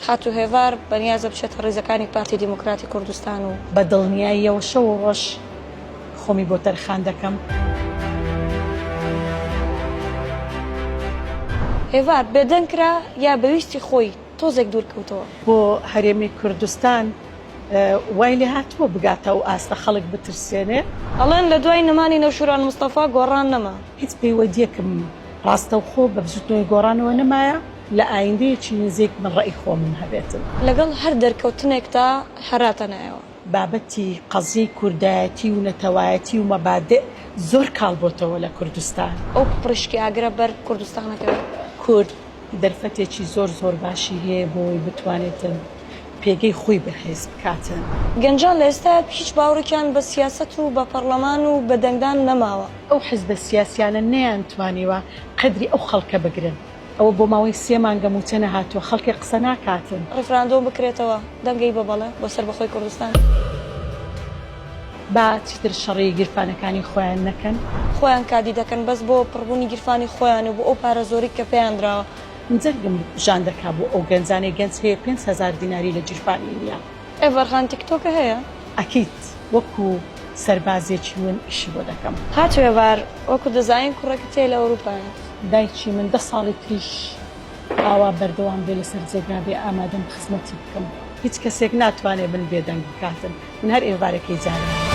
خاتو هێڤار بەنیازە بچێتە ڕێزەکانی پارتی دیموکراتی کوردستان و بە دڵنیاییەوە شەو و ڕۆژ خۆمی بۆ تەرخان دەکەم. هێڤار بێدەنگرا یا بەویستی خۆی تۆزێک دوورکەوتەوە بۆ هەرێمی کوردستان وای لێ هاتووە بگاتە و ئاستە خەڵک بترسێنێ. ئەڵێن لە دوای نەمانی نەوشوران مستەفا گۆڕان نەما. هیچ پەیوەدیەکم ڕاستە و خۆ بە بزوتنەوەی گۆڕانەوە نەمایە لە ئایندەیەکی نزیک من ڕێی خۆمم هەبێتن. لەگەڵ هەر دەرکەوتنێکدا هەراتە نایەوە. بابەتی قەزی کوردایەتی و نەتەوایەتی و مەبادئ زۆر کاڵ بۆتەوە لە کوردستان. ئەو پڕشکی ئاگرە بەر کوردستانەکەوێت. کورد دەرفەتێکی زۆر باشی هەیە بۆی بتوانێتن پێگەی خۆی بەهێز بکاتن. گەنجان لە ئێستا هیچ باوڕێکیان بە سیاسەت و بە پەرلەمان و بە دەنگدان نەماوە. ئەو حیزبە سیاسیانە نەیانتوانیوە قەدری ئەو خەڵکە بگرن. ئەوە بۆ ماوەی 3 مانگە موچە نەهاتووە خەڵکی قسە ناکاتن. ڕێفراندۆم بکرێتەوە دەنگەی بەبەڵێ بۆ سەربەخۆی کوردستان. با چیتر شەڕی گیرفانەکانی خۆیان نەکەن. خۆیان کادی دەکەن بەس بۆ پڕبوونی گیرفانی خۆیان و بۆ ئەو پارە زۆری کە پێیان درراوە. جەرگم ژان دەکا بۆ ئەو گەنجانەی گەنج هەیە 5,000 دیناری لە گیرفانی نیە. ئێڤەرخان تیکتۆکە هەیە؟ ئەکیت وەکو سەربازێکی ون ئیشی بۆ دەکەم. هاتو هێڤار وەکو دەزانین کوڕێکی تێ لە ئەوروپایە. دایکی من 10 ساڵی تریش ئاوا بەردەوام بێ لەسەر جێگا بێ ئامادەم خزمەتی بکەم. هیچ کەسێک ناتوانێت من بێدەنگ بکاتن. من هەر ئێوارەکەی جارم.